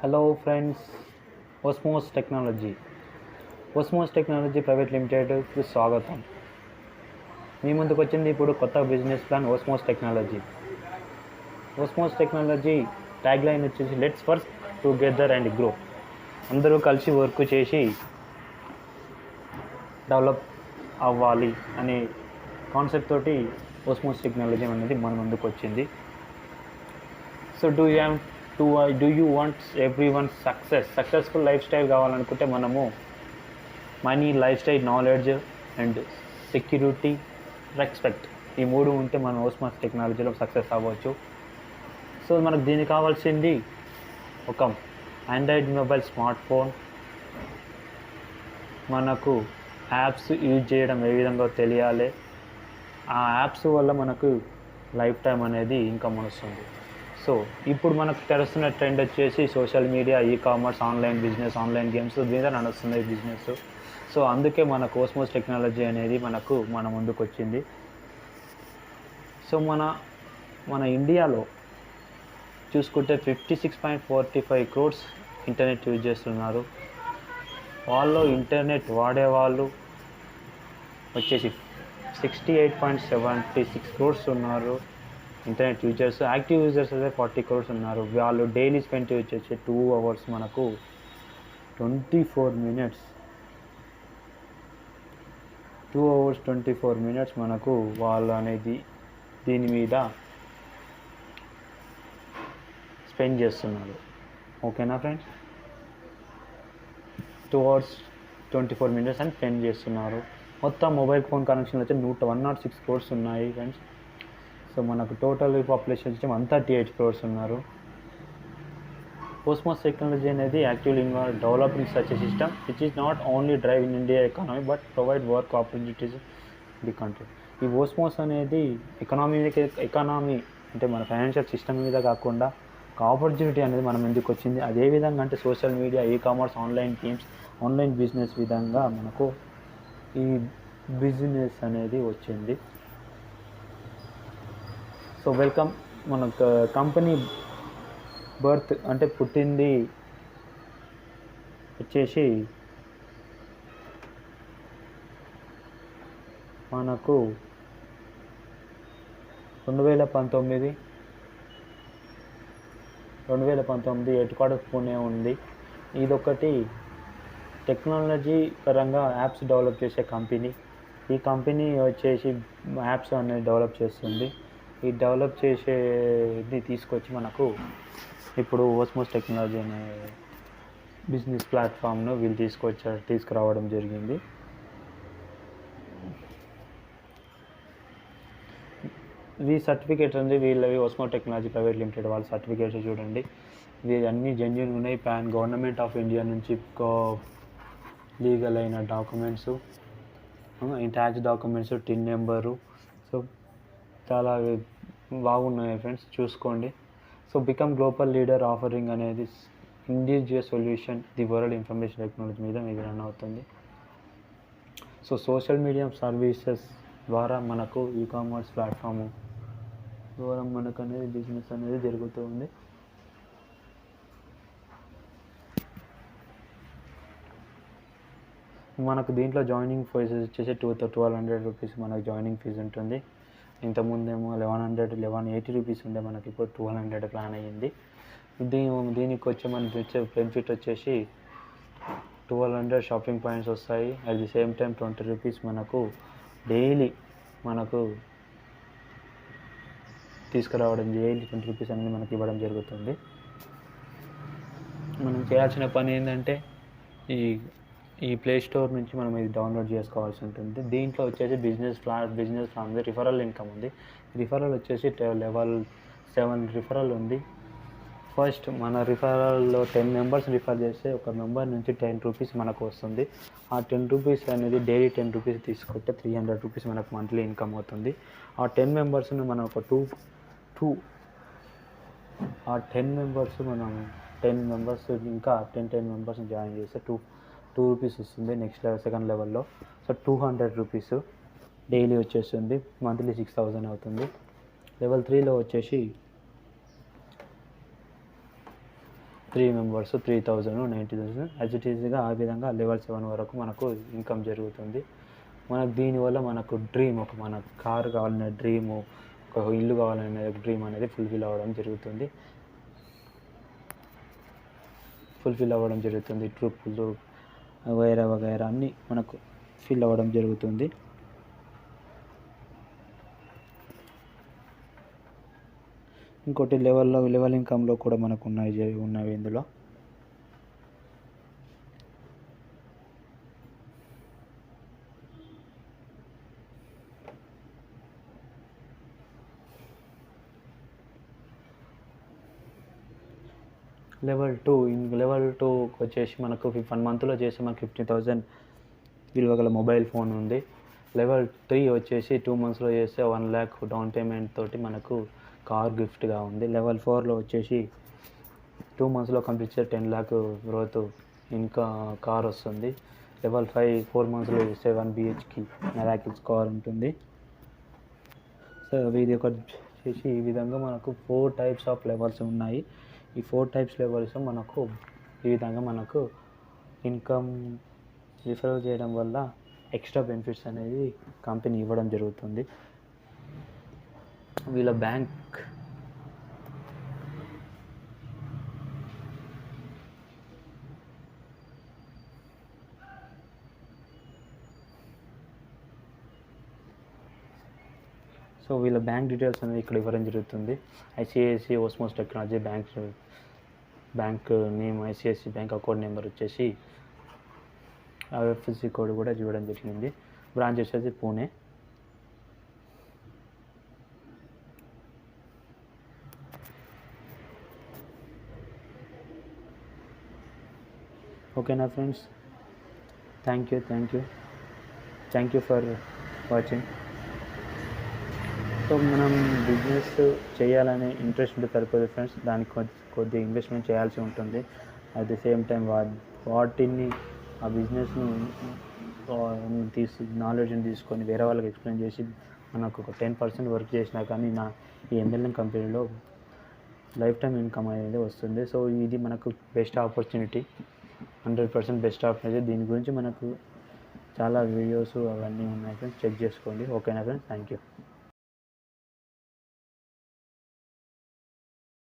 Hello friends, Osmos technology private లిమిటెడ్కి స్వాగతం. మీ ముందుకు వచ్చింది ఇప్పుడు కొత్త business plan Osmos technology tag line వచ్చేసి let's work together and grow. అందరూ కలిసి వర్క్ చేసి డెవలప్ అవ్వాలి అనే కాన్సెప్ట్ తోటి ఓస్మోస్ టెక్నాలజీ అనేది మన ముందుకు వచ్చింది. So do you want every one successful life style కావాలనుకుంటే మనము money, life style, knowledge and security, respect ఈ మూడు ఉంటే మనం ఓస్మోస్ టెక్నాలజీలో సక్సెస్ అవ్వచ్చు. సో మనకు దీనికి కావాల్సింది ఒక ఆండ్రాయిడ్ మొబైల్, స్మార్ట్ ఫోన్, మనకు యాప్స్ యూజ్ చేయడం ఏ విధంగా తెలియాలి, ఆ యాప్స్ వల్ల మనకు లైఫ్ టైం అనేది ఇన్కమ్ వస్తుంది. సో ఇప్పుడు మనకు తెలుస్తున్న ట్రెండ్ వచ్చేసి social media, ecommerce, online business, online games మీద నడుస్తుంది బిజినెస్. సో అందుకే మన ఓస్మోస్ టెక్నాలజీ అనేది మన ముందుకు వచ్చింది. సో మన ఇండియాలో చూసుకుంటే 56.45 crores ఇంటర్నెట్ యూజ్ చేస్తున్నారు. వాళ్ళు ఇంటర్నెట్ వాడేవాళ్ళు వచ్చేసి 68.76 crores ఉన్నారు. ఇంటర్నెట్ యూజర్స్, యాక్టివ్ యూజర్స్ అయితే 40 crores ఉన్నారు. వాళ్ళు డైలీ స్పెండ్ వచ్చేసి 2 hours మనకు 24 minutes మనకు వాళ్ళు అనేది దీని మీద స్పెండ్ చేస్తున్నారు. ఓకేనా ఫ్రెండ్స్? 2 hours 24 minutes అని స్పెండ్ చేస్తున్నారు. మొత్తం మొబైల్ ఫోన్ కనెక్షన్లు అయితే 106 crores ఉన్నాయి ఫ్రెండ్స్. సో మనకు టోటల్ పాపులేషన్ వచ్చి 138 crores ఉన్నారు. ఓస్మోస్ టెక్నాలజీ అనేది actually developing such a system which is not only drive in India economy but provide work opportunities in the country. ఈ ఓస్మోస్ అనేది ఎకనామీ అంటే మన ఫైనాన్షియల్ సిస్టమ్ మీద కాకుండా ఒక ఆపర్చునిటీ అనేది మనం ఎందుకు వచ్చింది. అదేవిధంగా అంటే social media, ecommerce, online games, online business విధంగా మనకు ఈ బిజినెస్ అనేది వచ్చింది. So welcome. మన కంపెనీ బర్త్ అంటే పుట్టింది వచ్చేసి మనకు 2019 హెడ్ క్వార్టర్స్ పూణే ఉంది. ఇదొకటి టెక్నాలజీ పరంగా యాప్స్ డెవలప్ చేసే కంపెనీ. ఈ కంపెనీ వచ్చేసి యాప్స్ అనేది డెవలప్ చేస్తుంది. ఈ డెవలప్ చేసేది తీసుకొచ్చి మనకు ఇప్పుడు ఓస్మోస్ టెక్నాలజీ అనే బిజినెస్ ప్లాట్ఫామ్ను వీళ్ళు తీసుకురావడం జరిగింది. ఈ సర్టిఫికేట్ ఉంది వీళ్ళవి ఓస్మోస్ టెక్నాలజీ ప్రైవేట్ లిమిటెడ్ వాళ్ళ సర్టిఫికేట్స్ చూడండి. ఇవి అన్నీ జెన్యూన్ ఉన్నాయి. గవర్నమెంట్ ఆఫ్ ఇండియా నుంచి లీగల్ అయిన documents, tax documents, TIN number. So చాలా బాగున్నాయి ఫ్రెండ్స్, చూసుకోండి. So become global leader offering అనేది indigenous solution the world information technology మీద మీకు రన్ అవుతుంది. సో సోషల్ మీడియా సర్వీసెస్ ద్వారా మనకు ఈ-కామర్స్ ప్లాట్ఫామ్ ద్వారా మనకు అనేది బిజినెస్ అనేది జరుగుతూ ఉంది. మనకు దీంట్లో జాయినింగ్ ఫీజు వచ్చేసి 1200 rupees మనకు జాయినింగ్ ఫీజు ఉంటుంది. ఇంతకుముందేమో 1180 rupees ఉండే, మనకి ఇప్పుడు 1200 ప్లాన్ అయ్యింది. దీనికి వచ్చే మనకి వచ్చే బెనిఫిట్ వచ్చేసి 1200 షాపింగ్ పాయింట్స్ వస్తాయి. At the same time 20 rupees మనకు డైలీ తీసుకురావడం, డైలీ 20 rupees అనేది మనకి ఇవ్వడం జరుగుతుంది. మనం చేయాల్సిన పని ఏంటంటే ఈ ప్లే స్టోర్ నుంచి మనం ఇది డౌన్లోడ్ చేసుకోవాల్సి ఉంటుంది. దీంట్లో వచ్చేసి బిజినెస్ ప్లాన్ రిఫరల్ ఇన్కమ్ ఉంది. రిఫరల్ వచ్చేసి level 7 రిఫరల్ ఉంది. ఫస్ట్ మన రిఫరల్లో 10 members రిఫర్ చేస్తే ఒక మెంబర్ నుంచి 10 rupees మనకు వస్తుంది. ఆ 10 rupees అనేది డైలీ 10 rupees తీసుకుంటే 300 rupees మనకు మంత్లీ ఇన్కమ్ అవుతుంది. ఆ 10 members మనం ఒక ఆ 10 members మనం 10 members ఇంకా 10 members జాయిన్ చేస్తే 2 rupees వస్తుంది. నెక్స్ట్ సెకండ్ లెవెల్లో సో 200 rupees డైలీ వచ్చేస్తుంది. మంత్లీ 6000 అవుతుంది. లెవెల్ 3లో వచ్చేసి 3 మెంబర్స్ 3000, 90,000 యాజ్ ఇట్ ఈజ్గా ఆ విధంగా లెవెల్ 7 వరకు మనకు ఇన్కమ్ జరుగుతుంది. మనకు దీనివల్ల మనకు డ్రీమ్ మన కారు కావాలనే డ్రీము, ఒక ఇల్లు కావాలనే డ్రీమ్ అనేది ఫుల్ఫిల్ అవ్వడం జరుగుతుంది. ట్రిప్పులు వగైరా అన్నీ మనకు ఫిల్ అవ్వడం జరుగుతుంది. ఇంకోటి లెవెల్ ఇన్కమ్లో కూడా మనకు ఉన్నవి ఇందులో. లెవెల్ 2 వచ్చేసి మనకు 1 మంత్లో చేసి మనకు 50,000 విలువ గల మొబైల్ ఫోన్ ఉంది. లెవెల్ 3 వచ్చేసి 2 మంత్స్లో చేస్తే 1 lakh డౌన్ పేమెంట్ తోటి మనకు కార్ గిఫ్ట్గా ఉంది. లెవెల్ 4లో వచ్చేసి 2 మంత్స్లో కంప్లీట్ చేస్తే 10 lakh గ్రోత్ ఇంకా కార్ వస్తుంది. లెవెల్ 5 4 మంత్స్లో చేస్తే 1 BHK మెరాకిల్స్ కార్ ఉంటుంది. సో ఇది ఒక చేసి ఈ విధంగా మనకు 4 టైప్స్ ఆఫ్ లెవెల్స్ ఉన్నాయి. ఈ 4 టైప్స్ లెవెల్స్ మనకు ఈ విధంగా మనకు ఇన్కమ్ రిఫర్ చేయడం వల్ల ఎక్స్ట్రా బెనిఫిట్స్ అనేది కంపెనీ ఇవ్వడం జరుగుతుంది. వీళ్ళ బ్యాంక్ డీటెయిల్స్ అనేది ఇక్కడ ఇవ్వడం జరుగుతుంది. ICICI Osmos technology bank name, ICICI bank account number వచ్చేసి IFSC కోడ్ కూడా ఇవ్వడం జరిగింది. బ్రాంచ్ వచ్చేసి పూణే. ఓకేనా friends, thank you for watching. So మనం బిజినెస్ చేయాలనే ఇంట్రెస్ట్ ఉంటే సరిపోదు ఫ్రెండ్స్, దానికి కొద్దిగా ఇన్వెస్ట్మెంట్ చేయాల్సి ఉంటుంది. అట్ ది సేమ్ టైం వాటిని ఆ బిజినెస్ను నాలెడ్జ్ని తీసుకొని వేరే వాళ్ళకి ఎక్స్ప్లెయిన్ చేసి మనకు ఒక 10% వర్క్ చేసినా కానీ ఈ MLM కంపెనీలో లైఫ్ టైం ఇన్కమ్ అనేది వస్తుంది. సో ఇది మనకు బెస్ట్ ఆపర్చునిటీ, 100% బెస్ట్ ఆపర్చునిటీ. దీని గురించి మనకు చాలా వీడియోస్ అవన్నీ ఉన్నాయి ఫ్రెండ్స్, చెక్ చేసుకోండి. ఓకేనా ఫ్రెండ్స్, థ్యాంక్ యూ.